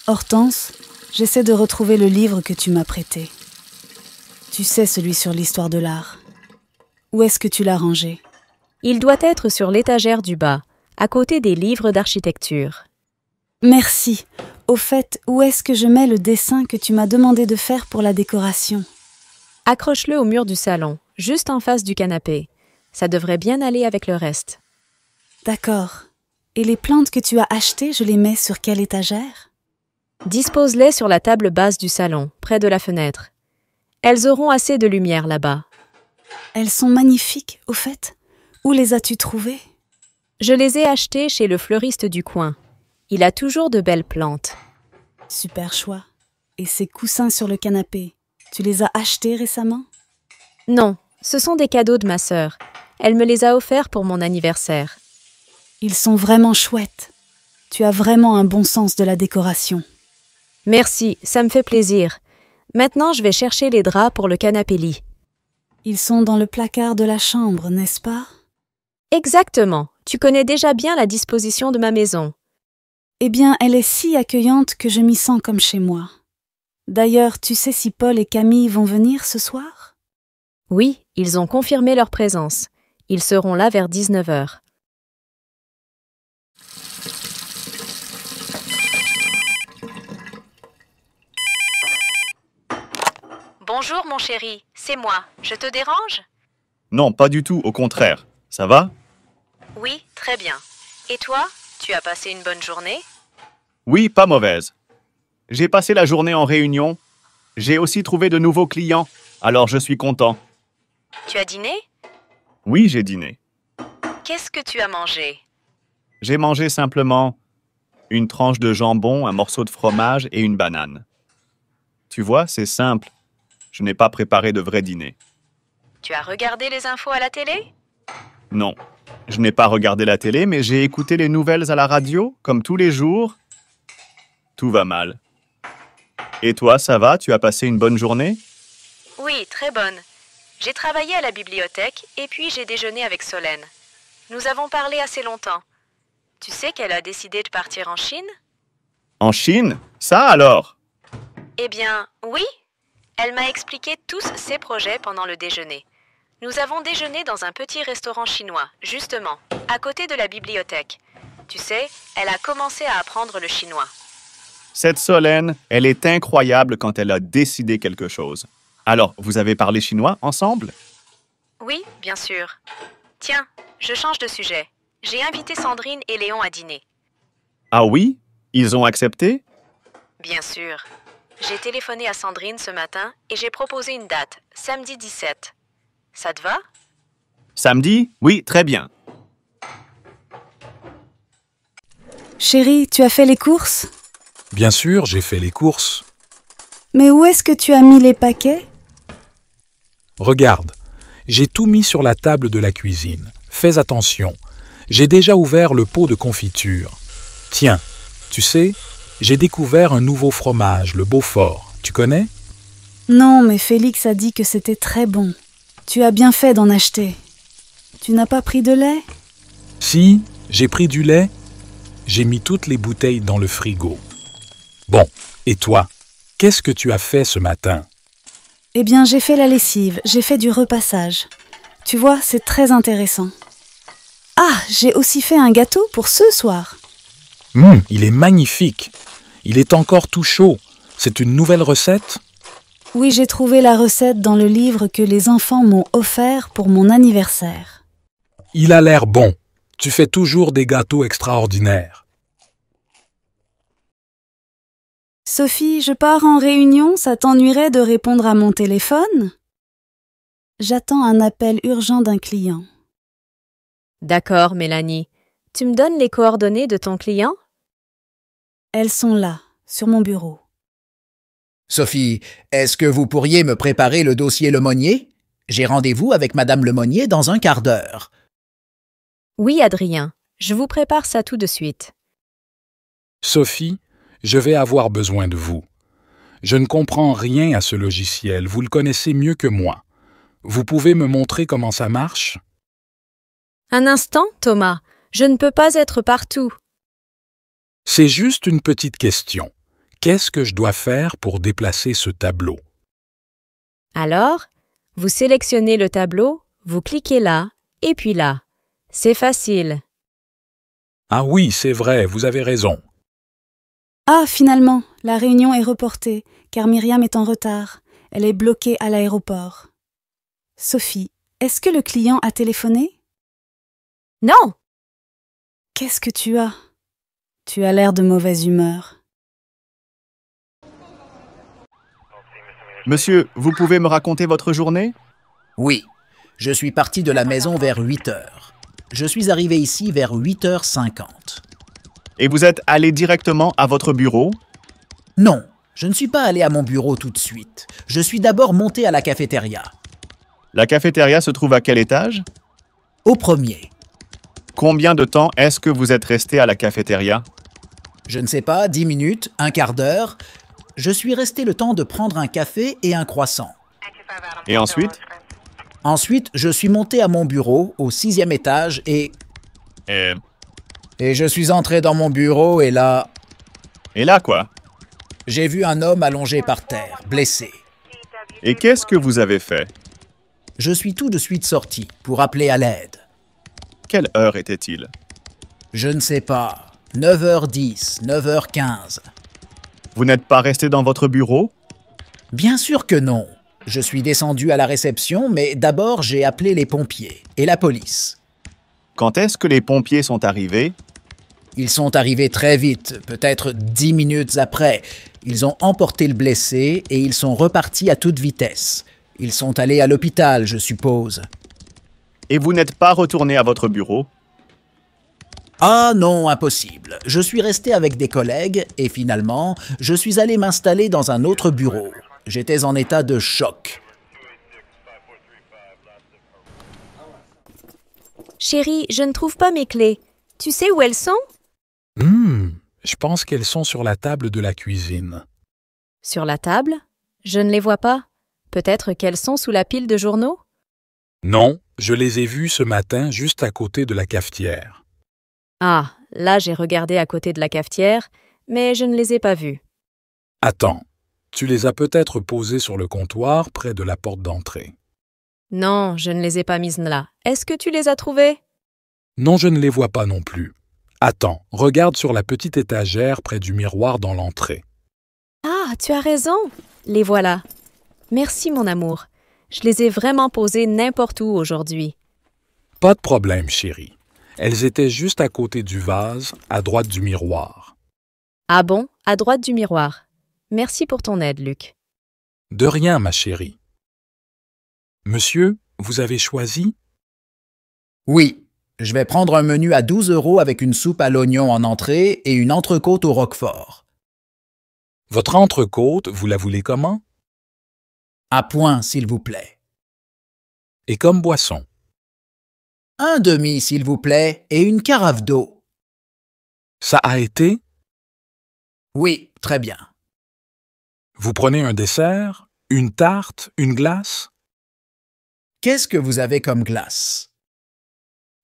Hortense, j'essaie de retrouver le livre que tu m'as prêté. Tu sais, celui sur l'histoire de l'art. Où est-ce que tu l'as rangé? Il doit être sur l'étagère du bas, à côté des livres d'architecture. Merci. Au fait, où est-ce que je mets le dessin que tu m'as demandé de faire pour la décoration? Accroche-le au mur du salon, juste en face du canapé. Ça devrait bien aller avec le reste. D'accord. Et les plantes que tu as achetées, je les mets sur quelle étagère? Dispose-les sur la table basse du salon, près de la fenêtre. Elles auront assez de lumière là-bas. Elles sont magnifiques, au fait. Où les as-tu trouvées? Je les ai achetées chez le fleuriste du coin. Il a toujours de belles plantes. Super choix. Et ces coussins sur le canapé, tu les as achetés récemment? Non, ce sont des cadeaux de ma sœur. Elle me les a offerts pour mon anniversaire. Ils sont vraiment chouettes. Tu as vraiment un bon sens de la décoration. Merci, ça me fait plaisir. Maintenant, je vais chercher les draps pour le canapé-lit. Ils sont dans le placard de la chambre, n'est-ce pas? Exactement. Tu connais déjà bien la disposition de ma maison. Eh bien, elle est si accueillante que je m'y sens comme chez moi. D'ailleurs, tu sais si Paul et Camille vont venir ce soir? Oui, ils ont confirmé leur présence. Ils seront là vers 19h. Bonjour mon chéri, c'est moi. Je te dérange? Non, pas du tout, au contraire. Ça va? Oui, très bien. Et toi, tu as passé une bonne journée? Oui, pas mauvaise. J'ai passé la journée en réunion. J'ai aussi trouvé de nouveaux clients, alors je suis content. Tu as dîné? Oui, j'ai dîné. Qu'est-ce que tu as mangé? J'ai mangé simplement une tranche de jambon, un morceau de fromage et une banane. Tu vois, c'est simple. Je n'ai pas préparé de vrai dîner. Tu as regardé les infos à la télé? Non, je n'ai pas regardé la télé, mais j'ai écouté les nouvelles à la radio, comme tous les jours. Tout va mal. Et toi, ça va? Tu as passé une bonne journée? Oui, très bonne. J'ai travaillé à la bibliothèque et puis j'ai déjeuné avec Solène. Nous avons parlé assez longtemps. Tu sais qu'elle a décidé de partir en Chine? En Chine? Ça alors? Eh bien, oui. Elle m'a expliqué tous ses projets pendant le déjeuner. Nous avons déjeuné dans un petit restaurant chinois, justement, à côté de la bibliothèque. Tu sais, elle a commencé à apprendre le chinois. Cette Solène, elle est incroyable quand elle a décidé quelque chose. Alors, vous avez parlé chinois ensemble? Oui, bien sûr. Tiens, je change de sujet. J'ai invité Sandrine et Léon à dîner. Ah oui? Ils ont accepté? Bien sûr. J'ai téléphoné à Sandrine ce matin et j'ai proposé une date, samedi 17. Ça te va? Samedi? Oui, très bien. Chérie, tu as fait les courses? Bien sûr, j'ai fait les courses. Mais où est-ce que tu as mis les paquets? Regarde, j'ai tout mis sur la table de la cuisine. Fais attention, j'ai déjà ouvert le pot de confiture. Tiens, tu sais, j'ai découvert un nouveau fromage, le Beaufort. Tu connais? Non, mais Félix a dit que c'était très bon. Tu as bien fait d'en acheter. Tu n'as pas pris de lait? Si, j'ai pris du lait. J'ai mis toutes les bouteilles dans le frigo. Bon, et toi, qu'est-ce que tu as fait ce matin? Eh bien, j'ai fait la lessive, j'ai fait du repassage. Tu vois, c'est très intéressant. Ah, j'ai aussi fait un gâteau pour ce soir. Il est magnifique. Il est encore tout chaud. C'est une nouvelle recette? Oui, j'ai trouvé la recette dans le livre que les enfants m'ont offert pour mon anniversaire. Il a l'air bon. Tu fais toujours des gâteaux extraordinaires. Sophie, je pars en réunion, ça t'ennuierait de répondre à mon téléphone? J'attends un appel urgent d'un client. D'accord, Mélanie. Tu me donnes les coordonnées de ton client? Elles sont là, sur mon bureau. Sophie, est-ce que vous pourriez me préparer le dossier Lemonnier? J'ai rendez-vous avec Madame Lemonnier dans un quart d'heure. Oui, Adrien. Je vous prépare ça tout de suite. Sophie, je vais avoir besoin de vous. Je ne comprends rien à ce logiciel. Vous le connaissez mieux que moi. Vous pouvez me montrer comment ça marche? Un instant, Thomas. Je ne peux pas être partout. C'est juste une petite question. Qu'est-ce que je dois faire pour déplacer ce tableau? Alors, vous sélectionnez le tableau, vous cliquez là, et puis là. C'est facile. Ah oui, c'est vrai, vous avez raison. Ah, finalement, la réunion est reportée, car Myriam est en retard. Elle est bloquée à l'aéroport. Sophie, est-ce que le client a téléphoné? Non! Qu'est-ce que tu as? Tu as l'air de mauvaise humeur. Monsieur, vous pouvez me raconter votre journée? Oui, je suis parti de la maison vers 8 heures. Je suis arrivé ici vers 8h50. Et vous êtes allé directement à votre bureau? Non, je ne suis pas allé à mon bureau tout de suite. Je suis d'abord monté à la cafétéria. La cafétéria se trouve à quel étage? Au premier. Combien de temps est-ce que vous êtes resté à la cafétéria? Je ne sais pas, 10 minutes, un quart d'heure. Je suis resté le temps de prendre un café et un croissant. Et ensuite? Ensuite, je suis monté à mon bureau, au 6e étage, et je suis entré dans mon bureau, et là, quoi? j'ai vu un homme allongé par terre, blessé. Et qu'est-ce que vous avez fait? Je suis tout de suite sorti pour appeler à l'aide. Quelle heure était-il? Je ne sais pas, 9h10, 9h15. Vous n'êtes pas resté dans votre bureau? Bien sûr que non. Je suis descendu à la réception, mais d'abord j'ai appelé les pompiers et la police. Quand est-ce que les pompiers sont arrivés? Ils sont arrivés très vite, peut-être 10 minutes après. Ils ont emporté le blessé et ils sont repartis à toute vitesse. Ils sont allés à l'hôpital, je suppose. Et vous n'êtes pas retourné à votre bureau? Ah non, impossible. Je suis resté avec des collègues et finalement, je suis allé m'installer dans un autre bureau. J'étais en état de choc. Chérie, je ne trouve pas mes clés. Tu sais où elles sont? Je pense qu'elles sont sur la table de la cuisine. Sur la table? Je ne les vois pas. Peut-être qu'elles sont sous la pile de journaux? Non, je les ai vues ce matin juste à côté de la cafetière. Ah, là j'ai regardé à côté de la cafetière, mais je ne les ai pas vues. Attends, tu les as peut-être posées sur le comptoir près de la porte d'entrée. Non, je ne les ai pas mises là. Est-ce que tu les as trouvées? Non, je ne les vois pas non plus. Attends, regarde sur la petite étagère près du miroir dans l'entrée. Ah, tu as raison. Les voilà. Merci mon amour. Je les ai vraiment posées n'importe où aujourd'hui. Pas de problème, chérie. Elles étaient juste à côté du vase, à droite du miroir. Ah bon, à droite du miroir. Merci pour ton aide, Luc. De rien, ma chérie. Monsieur, vous avez choisi? Oui, je vais prendre un menu à 12 € avec une soupe à l'oignon en entrée et une entrecôte au roquefort. Votre entrecôte, vous la voulez comment? À point, s'il vous plaît. Et comme boisson? Un demi, s'il vous plaît, et une carafe d'eau. Ça a été? Oui, très bien. Vous prenez un dessert? Une tarte? Une glace? Qu'est-ce que vous avez comme glace?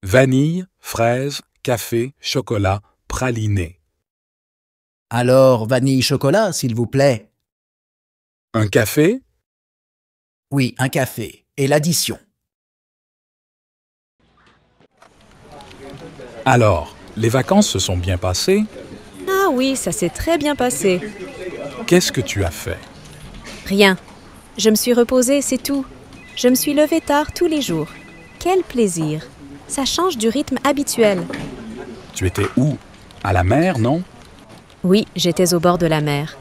Vanille, fraise, café, chocolat, praliné. Alors, vanille-chocolat, s'il vous plaît. Un café? Oui, un café. Et l'addition. Alors, les vacances se sont bien passées? Ah oui, ça s'est très bien passé. Qu'est-ce que tu as fait? Rien. Je me suis reposée, c'est tout. Je me suis levée tard tous les jours. Quel plaisir. Ça change du rythme habituel. Tu étais où? À la mer, non? Oui, j'étais au bord de la mer.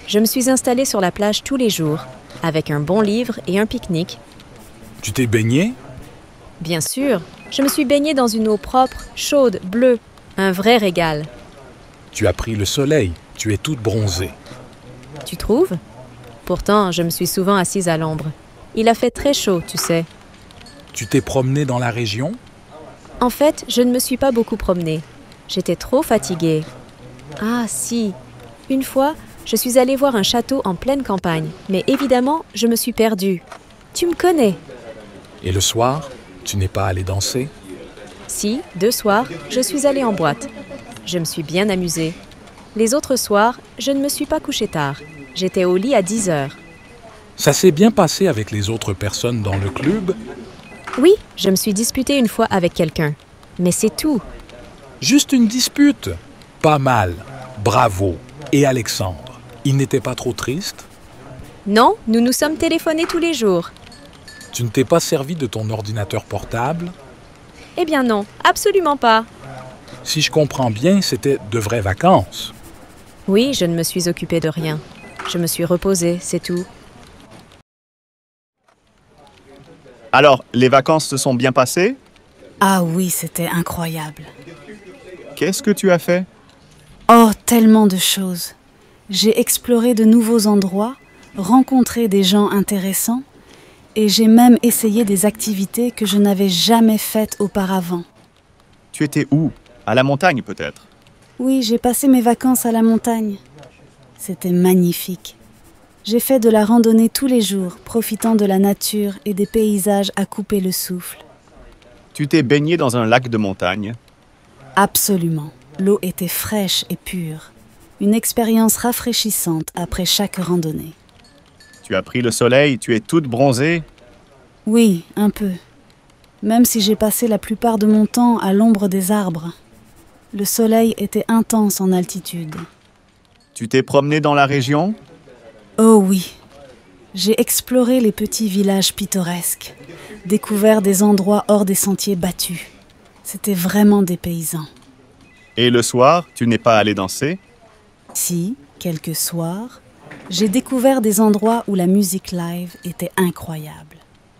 Je me suis installée sur la plage tous les jours, avec un bon livre et un pique-nique. Tu t'es baigné? Bien sûr, je me suis baignée dans une eau propre, chaude, bleue. Un vrai régal. Tu as pris le soleil, tu es toute bronzée. Tu trouves? Pourtant, je me suis souvent assise à l'ombre. Il a fait très chaud, tu sais. Tu t'es promenée dans la région? En fait, je ne me suis pas beaucoup promenée. J'étais trop fatiguée. Ah si, une fois, je suis allée voir un château en pleine campagne, mais évidemment, je me suis perdue. Tu me connais? Et le soir, tu n'es pas allée danser? Si, 2 soirs, je suis allée en boîte. Je me suis bien amusée. Les autres soirs, je ne me suis pas couchée tard. J'étais au lit à 10 heures. Ça s'est bien passé avec les autres personnes dans le club? Oui, je me suis disputée une fois avec quelqu'un. Mais c'est tout. Juste une dispute? Pas mal. Bravo. Et Alexandre, il n'était pas trop triste? Non, nous nous sommes téléphonés tous les jours. Tu ne t'es pas servi de ton ordinateur portable? Eh bien non, absolument pas. Si je comprends bien, c'était de vraies vacances. Oui, je ne me suis occupée de rien. Je me suis reposée, c'est tout. Alors, les vacances se sont bien passées? Ah oui, c'était incroyable. Qu'est-ce que tu as fait? Oh, tellement de choses. J'ai exploré de nouveaux endroits, rencontré des gens intéressants et j'ai même essayé des activités que je n'avais jamais faites auparavant. Tu étais où? À la montagne peut-être? Oui, j'ai passé mes vacances à la montagne. C'était magnifique. J'ai fait de la randonnée tous les jours, profitant de la nature et des paysages à couper le souffle. Tu t'es baigné dans un lac de montagne? Absolument. L'eau était fraîche et pure. Une expérience rafraîchissante après chaque randonnée. Tu as pris le soleil, tu es toute bronzée? Oui, un peu. Même si j'ai passé la plupart de mon temps à l'ombre des arbres. Le soleil était intense en altitude. Tu t'es promenée dans la région? Oh oui. J'ai exploré les petits villages pittoresques, découvert des endroits hors des sentiers battus. C'était vraiment dépaysant. Et le soir, tu n'es pas allé danser? Si, quelques soirs, j'ai découvert des endroits où la musique live était incroyable.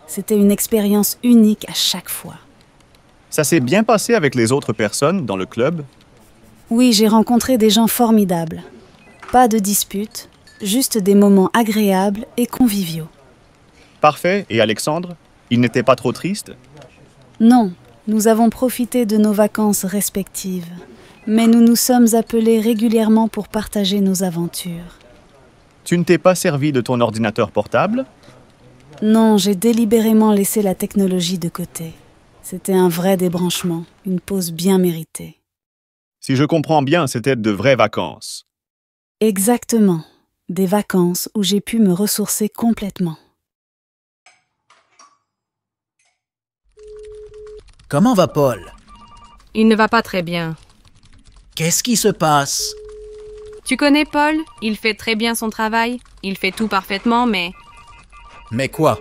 C'était une expérience unique à chaque fois. Ça s'est bien passé avec les autres personnes dans le club? Oui, j'ai rencontré des gens formidables. Pas de disputes, juste des moments agréables et conviviaux. Parfait. Et Alexandre? Il n'était pas trop triste? Non, nous avons profité de nos vacances respectives, mais nous nous sommes appelés régulièrement pour partager nos aventures. Tu ne t'es pas servi de ton ordinateur portable? Non, j'ai délibérément laissé la technologie de côté. C'était un vrai débranchement, une pause bien méritée. Si je comprends bien, c'était de vraies vacances. Exactement, des vacances où j'ai pu me ressourcer complètement. Comment va Paul? Il ne va pas très bien. Qu'est-ce qui se passe? Tu connais Paul? Il fait très bien son travail. Il fait tout parfaitement, mais... Mais quoi?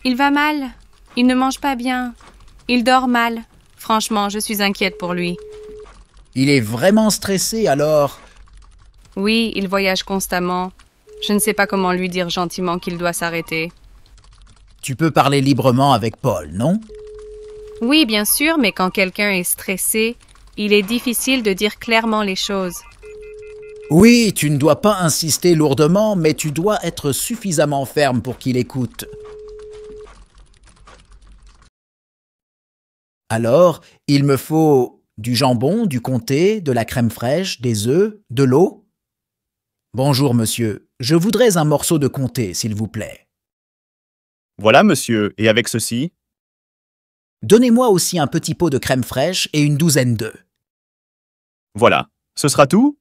Il va mal. Il ne mange pas bien. Il dort mal. Franchement, je suis inquiète pour lui. Il est vraiment stressé alors? Oui, il voyage constamment. Je ne sais pas comment lui dire gentiment qu'il doit s'arrêter. Tu peux parler librement avec Paul, non? Oui, bien sûr, mais quand quelqu'un est stressé, il est difficile de dire clairement les choses. Oui, tu ne dois pas insister lourdement, mais tu dois être suffisamment ferme pour qu'il écoute. Alors, il me faut du jambon, du comté, de la crème fraîche, des œufs, de l'eau. Bonjour, monsieur. Je voudrais un morceau de comté, s'il vous plaît. Voilà, monsieur. Et avec ceci? Donnez-moi aussi un petit pot de crème fraîche et une douzaine d'œufs. Voilà. Ce sera tout?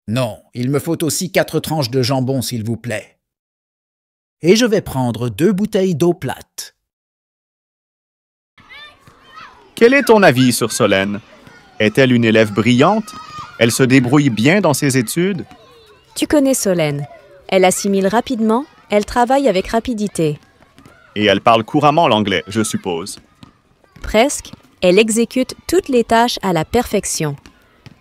Non, il me faut aussi 4 tranches de jambon, s'il vous plaît. Et je vais prendre 2 bouteilles d'eau plate. Quel est ton avis sur Solène? Est-elle une élève brillante? Elle se débrouille bien dans ses études? Tu connais Solène. Elle assimile rapidement, elle travaille avec rapidité. Et elle parle couramment l'anglais, je suppose. Presque, elle exécute toutes les tâches à la perfection.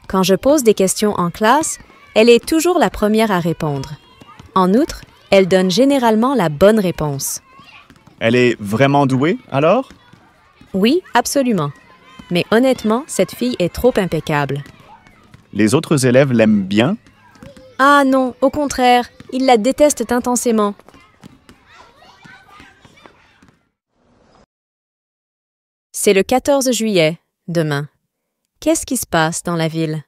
Quand je pose des questions en classe, elle est toujours la première à répondre. En outre, elle donne généralement la bonne réponse. Elle est vraiment douée, alors? Oui, absolument. Mais honnêtement, cette fille est trop impeccable. Les autres élèves l'aiment bien? Ah non, au contraire, ils la détestent intensément. C'est le 14 juillet, demain. Qu'est-ce qui se passe dans la ville?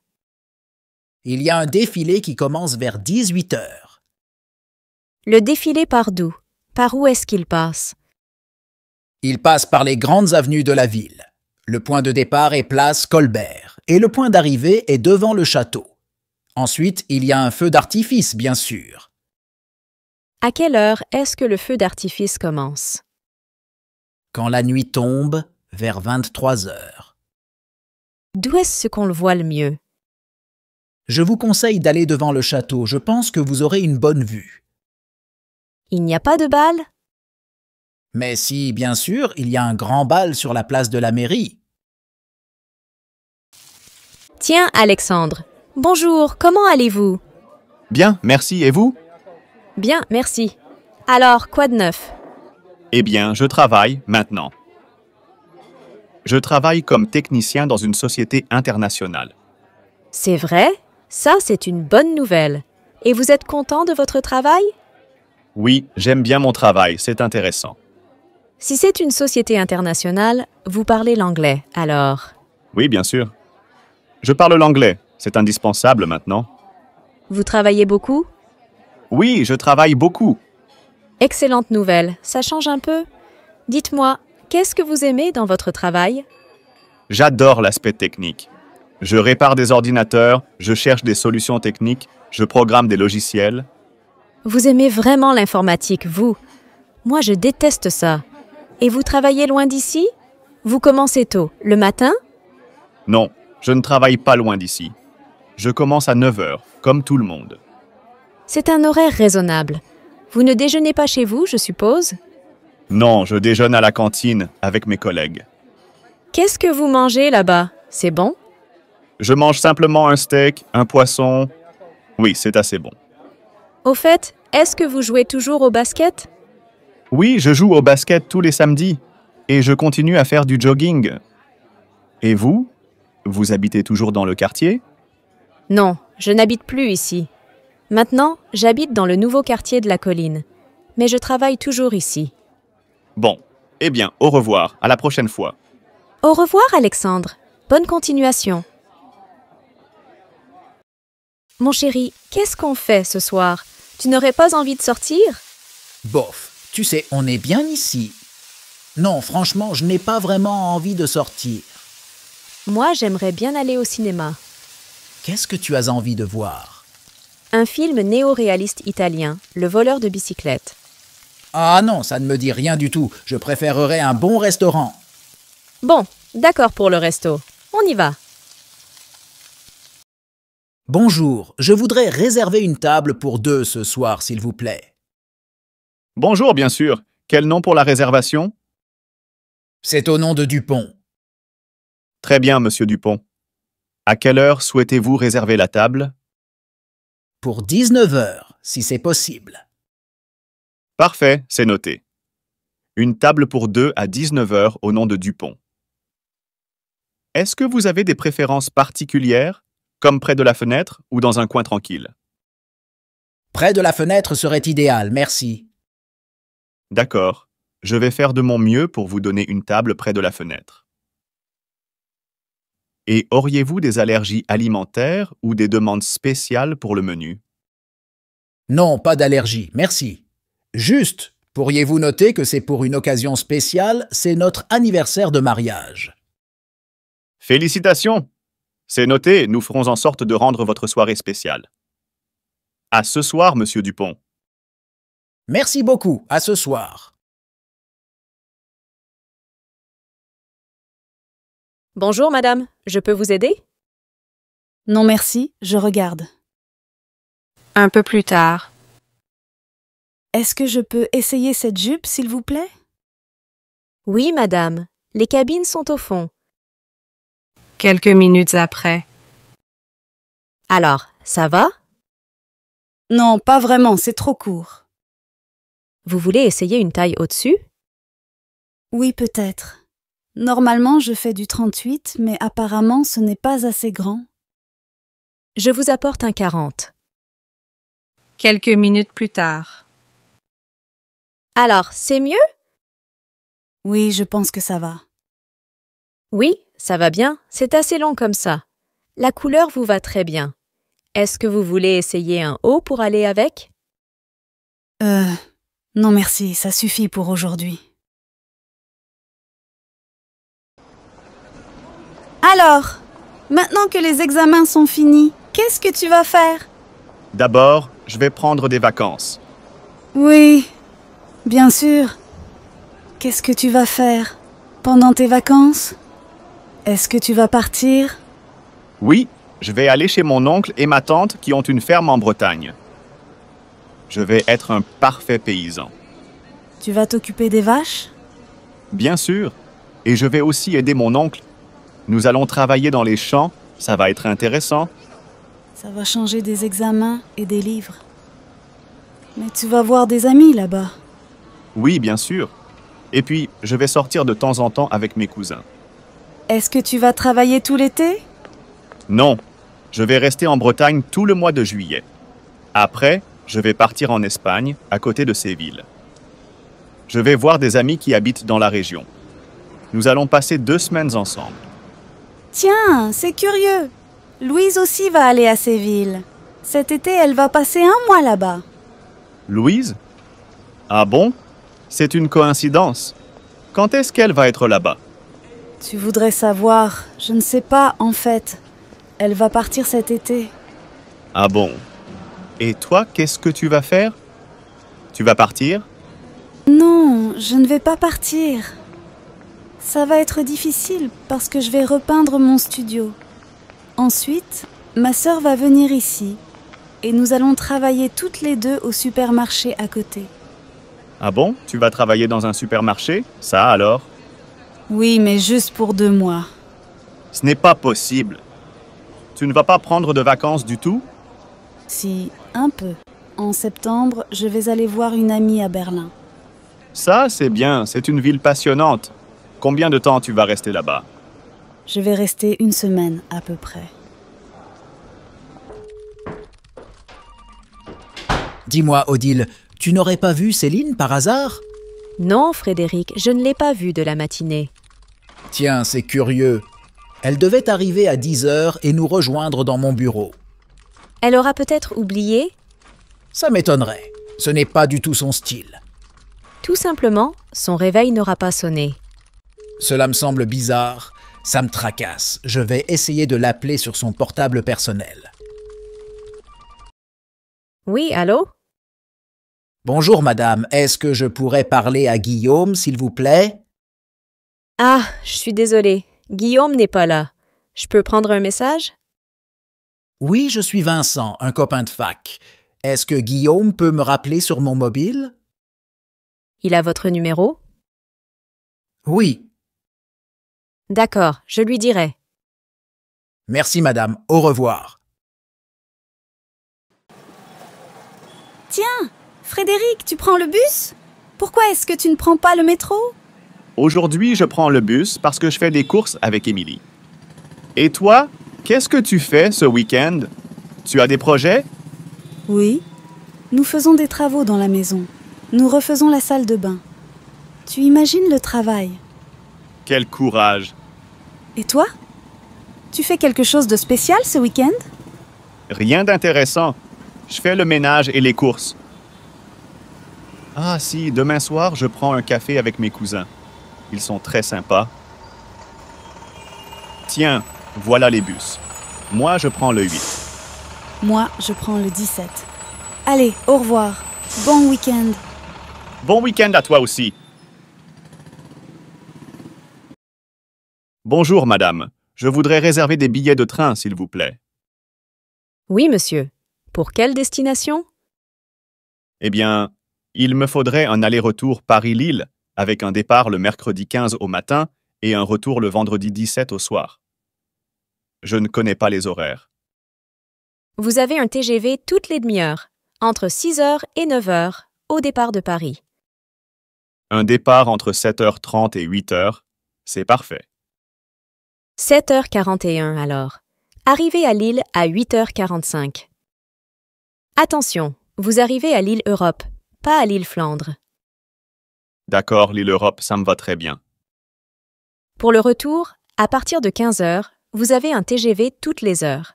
Il y a un défilé qui commence vers 18 heures. Le défilé part d'où? Par où est-ce qu'il passe? Il passe par les grandes avenues de la ville. Le point de départ est place Colbert et le point d'arrivée est devant le château. Ensuite, il y a un feu d'artifice, bien sûr. À quelle heure est-ce que le feu d'artifice commence? Quand la nuit tombe, vers 23 heures. D'où est-ce qu'on le voit le mieux? Je vous conseille d'aller devant le château, je pense que vous aurez une bonne vue. Il n'y a pas de bal? Mais si, bien sûr, il y a un grand bal sur la place de la mairie. Tiens, Alexandre. Bonjour, comment allez-vous? Bien, merci. Et vous? Bien, merci. Alors, quoi de neuf? Eh bien, je travaille maintenant. Je travaille comme technicien dans une société internationale. C'est vrai? Ça, c'est une bonne nouvelle. Et vous êtes content de votre travail? Oui, j'aime bien mon travail, c'est intéressant. Si c'est une société internationale, vous parlez l'anglais, alors... Oui, bien sûr. Je parle l'anglais, c'est indispensable maintenant. Vous travaillez beaucoup? Oui, je travaille beaucoup. Excellente nouvelle, ça change un peu. Dites-moi, qu'est-ce que vous aimez dans votre travail? J'adore l'aspect technique. Je répare des ordinateurs, je cherche des solutions techniques, je programme des logiciels. Vous aimez vraiment l'informatique, vous? Moi, je déteste ça. Et vous travaillez loin d'ici? Vous commencez tôt, le matin? Non, je ne travaille pas loin d'ici. Je commence à 9 heures, comme tout le monde. C'est un horaire raisonnable. Vous ne déjeunez pas chez vous, je suppose? Non, je déjeune à la cantine avec mes collègues. Qu'est-ce que vous mangez là-bas? C'est bon? Je mange simplement un steak, un poisson. Oui, c'est assez bon. Au fait, est-ce que vous jouez toujours au basket? Oui, je joue au basket tous les samedis et je continue à faire du jogging. Et vous? Vous habitez toujours dans le quartier? Non, je n'habite plus ici. Maintenant, j'habite dans le nouveau quartier de la colline. Mais je travaille toujours ici. Bon, eh bien, au revoir, à la prochaine fois. Au revoir, Alexandre. Bonne continuation. Mon chéri, qu'est-ce qu'on fait ce soir? Tu n'aurais pas envie de sortir? Bof, tu sais, on est bien ici. Non, franchement, je n'ai pas vraiment envie de sortir. Moi, j'aimerais bien aller au cinéma. Qu'est-ce que tu as envie de voir? Un film néo-réaliste italien, Le voleur de bicyclette. Ah non, ça ne me dit rien du tout. Je préférerais un bon restaurant. Bon, d'accord pour le resto. On y va. Bonjour, je voudrais réserver une table pour 2 ce soir, s'il vous plaît. Bonjour, bien sûr. Quel nom pour la réservation? C'est au nom de Dupont. Très bien, monsieur Dupont. À quelle heure souhaitez-vous réserver la table? Pour 19 heures, si c'est possible. Parfait, c'est noté. Une table pour 2 à 19 heures au nom de Dupont. Est-ce que vous avez des préférences particulières, comme près de la fenêtre ou dans un coin tranquille? Près de la fenêtre serait idéal, merci. D'accord. Je vais faire de mon mieux pour vous donner une table près de la fenêtre. Et auriez-vous des allergies alimentaires ou des demandes spéciales pour le menu? Non, pas d'allergie, merci. Juste, pourriez-vous noter que c'est pour une occasion spéciale, c'est notre anniversaire de mariage. Félicitations! C'est noté, nous ferons en sorte de rendre votre soirée spéciale. À ce soir, monsieur Dupont. Merci beaucoup, à ce soir. Bonjour, madame. Je peux vous aider? Non merci, je regarde. Un peu plus tard. Est-ce que je peux essayer cette jupe, s'il vous plaît? Oui, madame. Les cabines sont au fond. Quelques minutes après. Alors, ça va? Non, pas vraiment, c'est trop court. Vous voulez essayer une taille au-dessus? Oui, peut-être. Normalement, je fais du 38, mais apparemment, ce n'est pas assez grand. Je vous apporte un 40. Quelques minutes plus tard. Alors, c'est mieux? Oui, je pense que ça va. Oui, ça va bien. C'est assez long comme ça. La couleur vous va très bien. Est-ce que vous voulez essayer un haut pour aller avec? Non merci, ça suffit pour aujourd'hui. Alors, Maintenant que les examens sont finis, qu'est-ce que tu vas faire? D'abord, je vais prendre des vacances. Oui, bien sûr. Qu'est-ce que tu vas faire pendant tes vacances? Est-ce que tu vas partir? Oui, je vais aller chez mon oncle et ma tante qui ont une ferme en Bretagne. Je vais être un parfait paysan. Tu vas t'occuper des vaches? Bien sûr. Et je vais aussi aider mon oncle. Nous allons travailler dans les champs. Ça va être intéressant. Ça va changer des examens et des livres. Mais tu vas voir des amis là-bas. Oui, bien sûr. Et puis, je vais sortir de temps en temps avec mes cousins. Est-ce que tu vas travailler tout l'été? Non, je vais rester en Bretagne tout le mois de juillet. Après, je vais partir en Espagne, à côté de Séville. Je vais voir des amis qui habitent dans la région. Nous allons passer 2 semaines ensemble. Tiens, c'est curieux. Louise aussi va aller à Séville. Cet été, elle va passer 1 mois là-bas. Louise? Ah bon? C'est une coïncidence. Quand est-ce qu'elle va être là-bas? Tu voudrais savoir, je ne sais pas en fait. Elle va partir cet été. Ah bon? Et toi, qu'est-ce que tu vas faire? Tu vas partir? Non, je ne vais pas partir. Ça va être difficile parce que je vais repeindre mon studio. Ensuite, ma sœur va venir ici et nous allons travailler toutes les deux au supermarché à côté. Ah bon? Tu vas travailler dans un supermarché? Ça alors? Oui, mais juste pour 2 mois. Ce n'est pas possible. Tu ne vas pas prendre de vacances du tout? Si, un peu. En septembre, je vais aller voir une amie à Berlin. Ça, c'est bien. C'est une ville passionnante. Combien de temps tu vas rester là-bas? Je vais rester 1 semaine à peu près. Dis-moi, Odile, tu n'aurais pas vu Céline par hasard? Non, Frédéric, je ne l'ai pas vue de la matinée. Tiens, c'est curieux. Elle devait arriver à 10 heures et nous rejoindre dans mon bureau. Elle aura peut-être oublié? Ça m'étonnerait. Ce n'est pas du tout son style. Tout simplement, son réveil n'aura pas sonné. Cela me semble bizarre. Ça me tracasse. Je vais essayer de l'appeler sur son portable personnel. Oui, allô? Bonjour, madame. Est-ce que je pourrais parler à Guillaume, s'il vous plaît? Ah, je suis désolée. Guillaume n'est pas là. Je peux prendre un message? Oui, je suis Vincent, un copain de fac. Est-ce que Guillaume peut me rappeler sur mon mobile? Il a votre numéro? Oui. D'accord, je lui dirai. Merci, madame. Au revoir. Tiens, Frédéric, tu prends le bus? Pourquoi est-ce que tu ne prends pas le métro? Aujourd'hui, je prends le bus parce que je fais des courses avec Émilie. Et toi, qu'est-ce que tu fais ce week-end? Tu as des projets? Oui. Nous faisons des travaux dans la maison. Nous refaisons la salle de bain. Tu imagines le travail. Quel courage! Et toi? Tu fais quelque chose de spécial ce week-end? Rien d'intéressant. Je fais le ménage et les courses. Ah si, demain soir, je prends un café avec mes cousins. Ils sont très sympas. Tiens, voilà les bus. Moi, je prends le 8. Moi, je prends le 17. Allez, au revoir. Bon week-end. Bon week-end à toi aussi. Bonjour, madame. Je voudrais réserver des billets de train, s'il vous plaît. Oui, monsieur. Pour quelle destination? Eh bien, il me faudrait un aller-retour Paris-Lille, avec un départ le mercredi 15 au matin et un retour le vendredi 17 au soir. Je ne connais pas les horaires. Vous avez un TGV toutes les demi-heures, entre 6h et 9h, au départ de Paris. Un départ entre 7h30 et 8h, c'est parfait. 7h41 alors. Arrivez à Lille à 8h45. Attention, vous arrivez à l'île Europe, pas à l'île Flandre. D'accord, l'île Europe, ça me va très bien. Pour le retour, à partir de 15h, vous avez un TGV toutes les heures.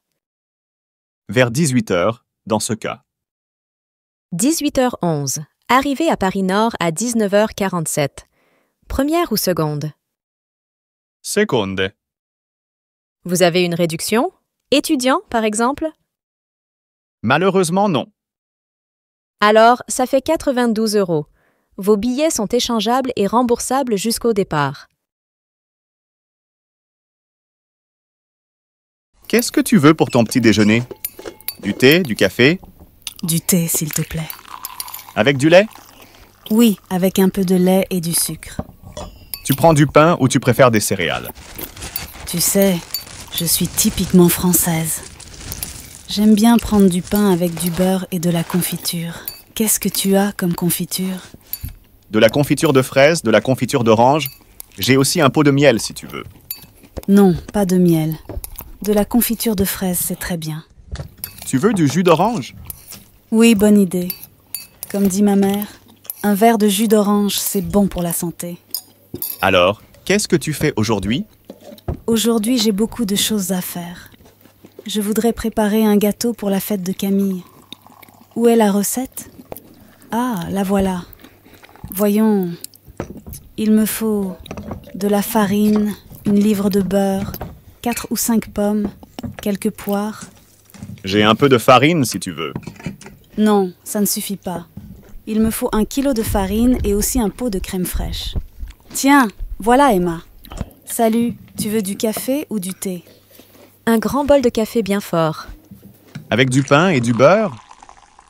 Vers 18h, dans ce cas. 18h11. Arrivez à Paris-Nord à 19h47. Première ou seconde? Seconde. Vous avez une réduction? Étudiant, par exemple? Malheureusement, non. Alors, ça fait 92 €. Vos billets sont échangeables et remboursables jusqu'au départ. Qu'est-ce que tu veux pour ton petit déjeuner? Du thé, du café? Du thé, s'il te plaît. Avec du lait? Oui, avec un peu de lait et du sucre. Tu prends du pain ou tu préfères des céréales? Tu sais, je suis typiquement française. J'aime bien prendre du pain avec du beurre et de la confiture. Qu'est-ce que tu as comme confiture? De la confiture de fraises, de la confiture d'orange. J'ai aussi un pot de miel si tu veux. Non, pas de miel. De la confiture de fraises, c'est très bien. Tu veux du jus d'orange? Oui, bonne idée. Comme dit ma mère, un verre de jus d'orange, c'est bon pour la santé. Alors, qu'est-ce que tu fais aujourd'hui? Aujourd'hui, j'ai beaucoup de choses à faire. Je voudrais préparer un gâteau pour la fête de Camille. Où est la recette? Ah, la voilà. Voyons, il me faut de la farine, une livre de beurre, 4 ou 5 pommes, quelques poires. J'ai un peu de farine si tu veux. Non, ça ne suffit pas. Il me faut 1 kilo de farine et aussi un pot de crème fraîche. Tiens, voilà Emma. Salut, tu veux du café ou du thé? Un grand bol de café bien fort. Avec du pain et du beurre?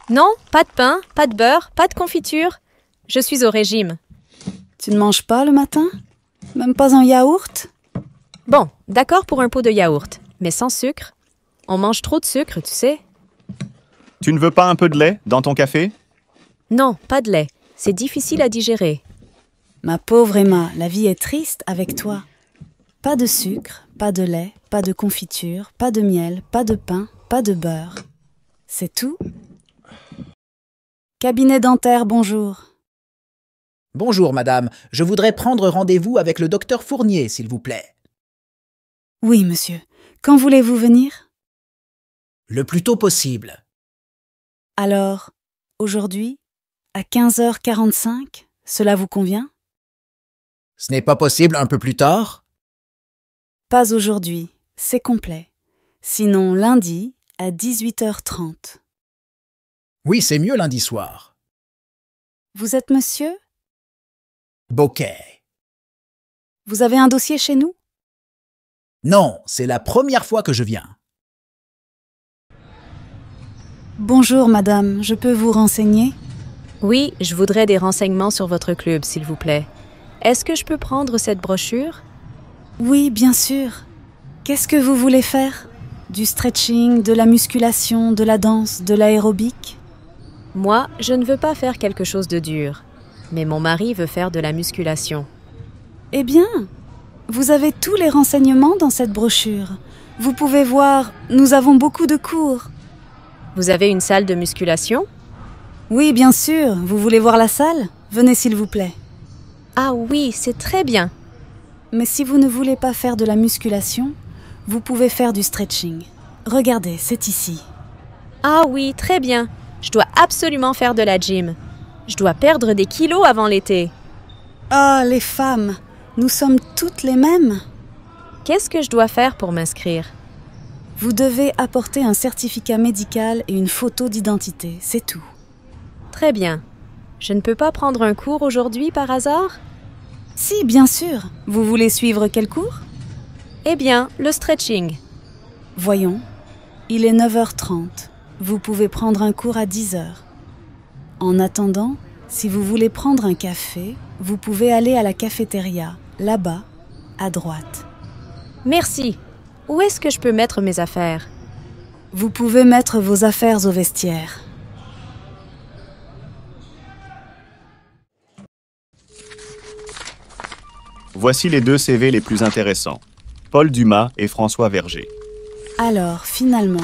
Non, pas de pain, pas de beurre, pas de confiture. Je suis au régime. Tu ne manges pas le matin? Même pas un yaourt? Bon, d'accord pour un pot de yaourt, mais sans sucre. On mange trop de sucre, tu sais. Tu ne veux pas un peu de lait dans ton café? Non, pas de lait. C'est difficile à digérer. Ma pauvre Emma, la vie est triste avec toi. Pas de sucre, pas de lait, pas de confiture, pas de miel, pas de pain, pas de beurre. C'est tout? Cabinet dentaire, bonjour. Bonjour, madame. Je voudrais prendre rendez-vous avec le docteur Fournier, s'il vous plaît. Oui, monsieur. Quand voulez-vous venir? Le plus tôt possible. Alors, aujourd'hui, à 15h45, cela vous convient? Ce n'est pas possible un peu plus tard? Pas aujourd'hui, c'est complet. Sinon, lundi, à 18h30. Oui, c'est mieux lundi soir. Vous êtes monsieur? Bouquet. Vous avez un dossier chez nous? Non, c'est la première fois que je viens. Bonjour, madame, je peux vous renseigner? Oui, je voudrais des renseignements sur votre club, s'il vous plaît. Est-ce que je peux prendre cette brochure? Oui, bien sûr. Qu'est-ce que vous voulez faire? Du stretching, de la musculation, de la danse, de l'aérobic? Moi, je ne veux pas faire quelque chose de dur. Mais mon mari veut faire de la musculation. Eh bien, vous avez tous les renseignements dans cette brochure. Vous pouvez voir, nous avons beaucoup de cours. Vous avez une salle de musculation? Oui, bien sûr. Vous voulez voir la salle? Venez s'il vous plaît. Ah oui, c'est très bien. Mais si vous ne voulez pas faire de la musculation, vous pouvez faire du stretching. Regardez, c'est ici. Ah oui, très bien. Je dois absolument faire de la gym. Je dois perdre des kilos avant l'été. Ah, les femmes, nous sommes toutes les mêmes. Qu'est-ce que je dois faire pour m'inscrire? Vous devez apporter un certificat médical et une photo d'identité, c'est tout. Très bien. Je ne peux pas prendre un cours aujourd'hui par hasard? Si, bien sûr. Vous voulez suivre quel cours? Eh bien, le stretching. Voyons, il est 9h30. Vous pouvez prendre un cours à 10h. En attendant, si vous voulez prendre un café, vous pouvez aller à la cafétéria, là-bas, à droite. Merci. Où est-ce que je peux mettre mes affaires? Vous pouvez mettre vos affaires au vestiaire. Voici les 2 CV les plus intéressants. Paul Dumas et François Verger. Alors, finalement,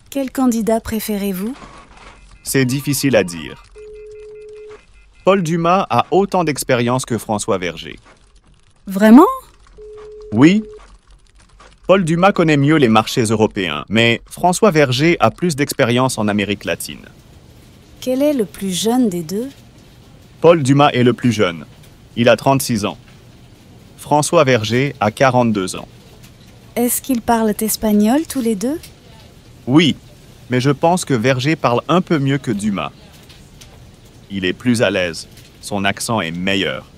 quel candidat préférez-vous? C'est difficile à dire. Paul Dumas a autant d'expérience que François Verger. Vraiment? Oui. Paul Dumas connaît mieux les marchés européens, mais François Verger a plus d'expérience en Amérique latine. Quel est le plus jeune des deux? Paul Dumas est le plus jeune. Il a 36 ans. François Verger a 42 ans. Est-ce qu'ils parlent espagnol tous les deux? Oui, mais je pense que Verger parle un peu mieux que Dumas. Il est plus à l'aise. Son accent est meilleur.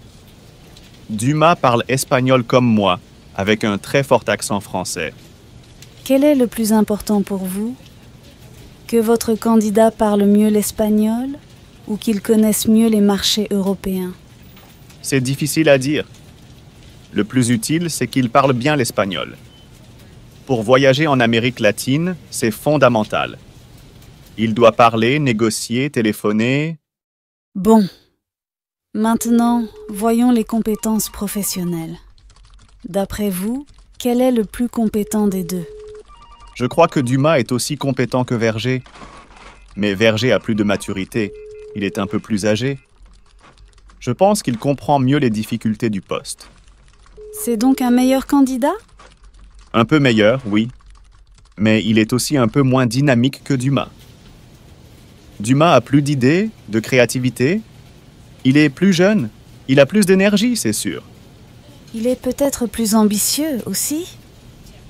Dumas parle espagnol comme moi, avec un très fort accent français. Quel est le plus important pour vous? Que votre candidat parle mieux l'espagnol ou qu'il connaisse mieux les marchés européens? C'est difficile à dire. Le plus utile, c'est qu'il parle bien l'espagnol. Pour voyager en Amérique latine, c'est fondamental. Il doit parler, négocier, téléphoner. Bon. Maintenant, voyons les compétences professionnelles. D'après vous, quel est le plus compétent des deux? Je crois que Dumas est aussi compétent que Verger. Mais Verger a plus de maturité. Il est un peu plus âgé. Je pense qu'il comprend mieux les difficultés du poste. C'est donc un meilleur candidat? Un peu meilleur, oui. Mais il est aussi un peu moins dynamique que Dumas. Dumas a plus d'idées, de créativité. Il est plus jeune. Il a plus d'énergie, c'est sûr. Il est peut-être plus ambitieux aussi?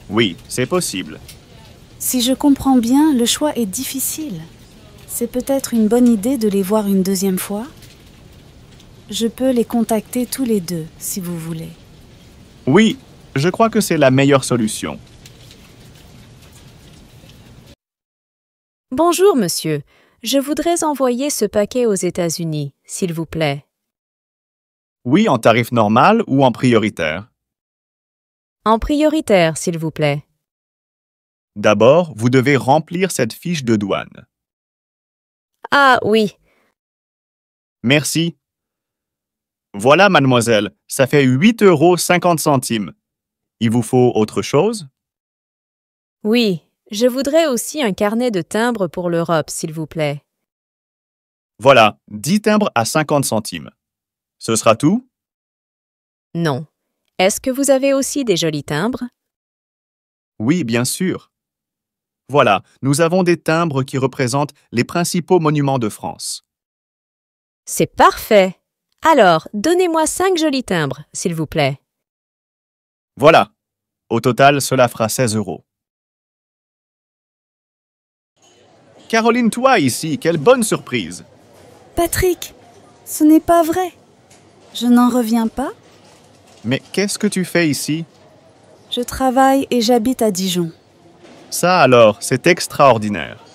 Oui, c'est possible. Si je comprends bien, le choix est difficile. C'est peut-être une bonne idée de les voir une deuxième fois? Je peux les contacter tous les deux, si vous voulez. Oui, je crois que c'est la meilleure solution. Bonjour, monsieur. Je voudrais envoyer ce paquet aux États-Unis, s'il vous plaît. Oui, en tarif normal ou en prioritaire. En prioritaire, s'il vous plaît. D'abord, vous devez remplir cette fiche de douane. Ah oui, Merci. Voilà, mademoiselle, ça fait 8,50 €. Il vous faut autre chose? oui. Je voudrais aussi un carnet de timbres pour l'Europe, s'il vous plaît. Voilà, 10 timbres à 50 centimes. Ce sera tout? Non. Est-ce que vous avez aussi des jolis timbres? Oui, bien sûr. Voilà, nous avons des timbres qui représentent les principaux monuments de France. C'est parfait. Alors, donnez-moi 5 jolis timbres, s'il vous plaît. Voilà. Au total, cela fera 16 €. Caroline, toi ici, quelle bonne surprise! Patrick, ce n'est pas vrai. Je n'en reviens pas. Mais qu'est-ce que tu fais ici? Je travaille et j'habite à Dijon. Ça alors, c'est extraordinaire.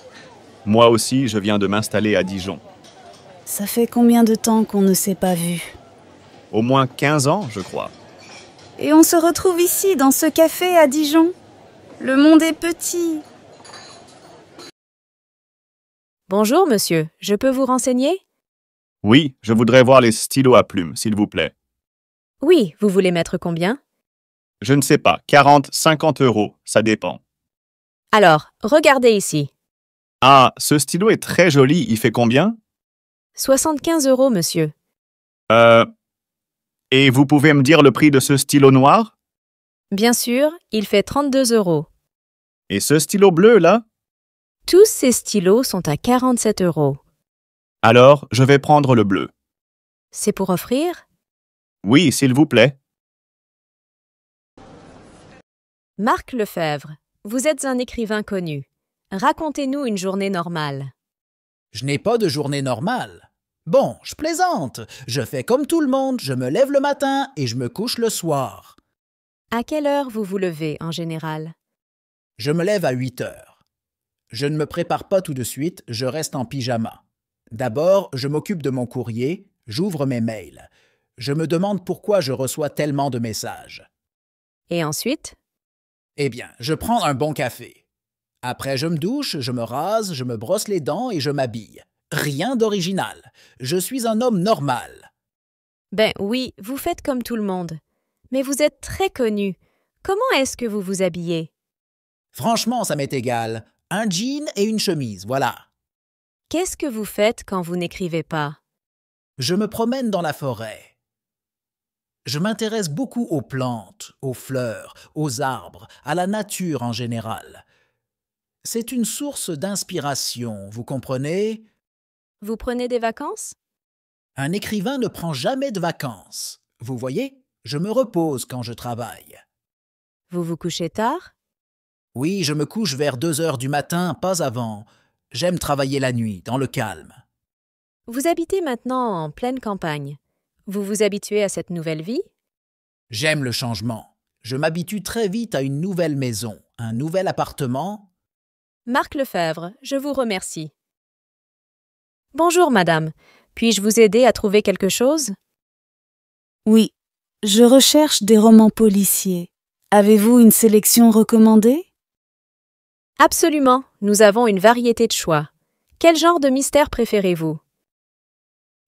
Moi aussi, je viens de m'installer à Dijon. Ça fait combien de temps qu'on ne s'est pas vu? Au moins 15 ans, je crois. Et on se retrouve ici, dans ce café à Dijon. Le monde est petit. Bonjour, monsieur. Je peux vous renseigner? Oui, je voudrais voir les stylos à plumes, s'il vous plaît. Oui, vous voulez mettre combien? Je ne sais pas, 40, 50 €, ça dépend. Alors, regardez ici. Ah, ce stylo est très joli, il fait combien? 75 €, monsieur. Et vous pouvez me dire le prix de ce stylo noir? Bien sûr, il fait 32 €. Et ce stylo bleu, là? Tous ces stylos sont à 47 €. Alors, je vais prendre le bleu. C'est pour offrir? Oui, s'il vous plaît. Marc Lefebvre, vous êtes un écrivain connu. Racontez-nous une journée normale. Je n'ai pas de journée normale. Bon, je plaisante. Je fais comme tout le monde, je me lève le matin et je me couche le soir. À quelle heure vous vous levez en général? Je me lève à 8 heures. Je ne me prépare pas tout de suite, je reste en pyjama. D'abord, je m'occupe de mon courrier, j'ouvre mes mails. Je me demande pourquoi je reçois tellement de messages. Et ensuite? Eh bien, je prends un bon café. Après, je me douche, je me rase, je me brosse les dents et je m'habille. Rien d'original. Je suis un homme normal. Ben oui, vous faites comme tout le monde. Mais vous êtes très connu. Comment est-ce que vous vous habillez? Franchement, ça m'est égal. Un jean et une chemise, voilà. Qu'est-ce que vous faites quand vous n'écrivez pas? Je me promène dans la forêt. Je m'intéresse beaucoup aux plantes, aux fleurs, aux arbres, à la nature en général. C'est une source d'inspiration, vous comprenez? Vous prenez des vacances? Un écrivain ne prend jamais de vacances. Vous voyez, je me repose quand je travaille. Vous vous couchez tard? Oui, je me couche vers 2 heures du matin, pas avant. J'aime travailler la nuit, dans le calme. Vous habitez maintenant en pleine campagne. Vous vous habituez à cette nouvelle vie? J'aime le changement. Je m'habitue très vite à une nouvelle maison, un nouvel appartement. Marc Lefebvre, je vous remercie. Bonjour, madame. Puis-je vous aider à trouver quelque chose? Oui, je recherche des romans policiers. Avez-vous une sélection recommandée? Absolument, nous avons une variété de choix. Quel genre de mystère préférez-vous?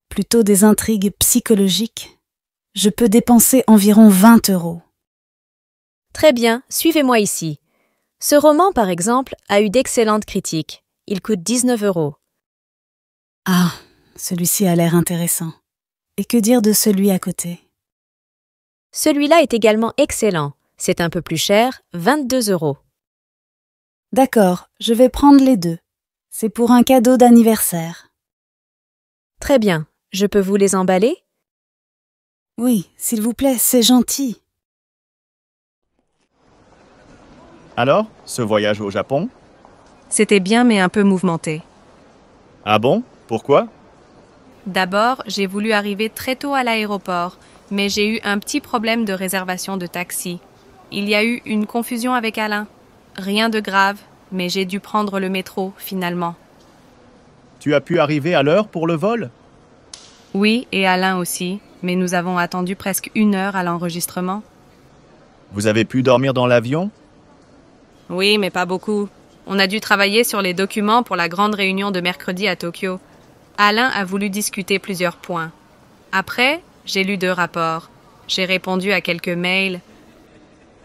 Plutôt des intrigues psychologiques. Je peux dépenser environ 20 €. Très bien, suivez-moi ici. Ce roman, par exemple, a eu d'excellentes critiques. Il coûte 19 €. Ah, celui-ci a l'air intéressant. Et que dire de celui à côté? Celui-là est également excellent. C'est un peu plus cher, 22 €. D'accord, je vais prendre les deux. C'est pour un cadeau d'anniversaire. Très bien, je peux vous les emballer? Oui, s'il vous plaît, c'est gentil. Alors, ce voyage au Japon? C'était bien mais un peu mouvementé. Ah bon? Pourquoi? D'abord, j'ai voulu arriver très tôt à l'aéroport, mais j'ai eu un petit problème de réservation de taxi. Il y a eu une confusion avec Alain. Rien de grave, mais j'ai dû prendre le métro, finalement. Tu as pu arriver à l'heure pour le vol? Oui, et Alain aussi, mais nous avons attendu presque 1 heure à l'enregistrement. Vous avez pu dormir dans l'avion? Oui, mais pas beaucoup. On a dû travailler sur les documents pour la grande réunion de mercredi à Tokyo. Alain a voulu discuter plusieurs points. Après, j'ai lu 2 rapports. J'ai répondu à quelques mails.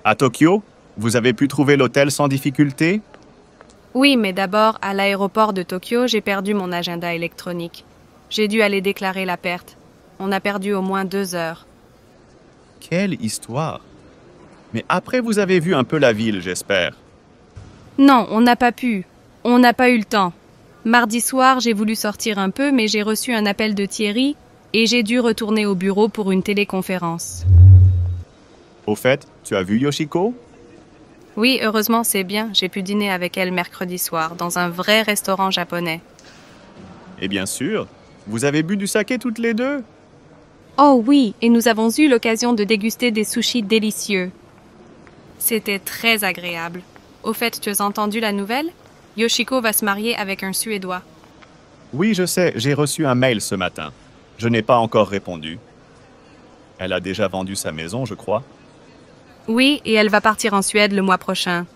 À Tokyo? Vous avez pu trouver l'hôtel sans difficulté? Oui, mais d'abord, à l'aéroport de Tokyo, j'ai perdu mon agenda électronique. J'ai dû aller déclarer la perte. On a perdu au moins 2 heures. Quelle histoire! Mais après, vous avez vu un peu la ville, j'espère. Non, on n'a pas pu. On n'a pas eu le temps. Mardi soir, j'ai voulu sortir un peu, mais j'ai reçu un appel de Thierry et j'ai dû retourner au bureau pour une téléconférence. Au fait, tu as vu Yoshiko? Oui, heureusement, c'est bien. J'ai pu dîner avec elle mercredi soir, dans un vrai restaurant japonais. Et bien sûr, vous avez bu du saké toutes les deux? Oh oui, et nous avons eu l'occasion de déguster des sushis délicieux. C'était très agréable. Au fait, tu as entendu la nouvelle? Yoshiko va se marier avec un Suédois. Oui, je sais, j'ai reçu un mail ce matin. Je n'ai pas encore répondu. Elle a déjà vendu sa maison, je crois. Oui, et elle va partir en Suède le mois prochain.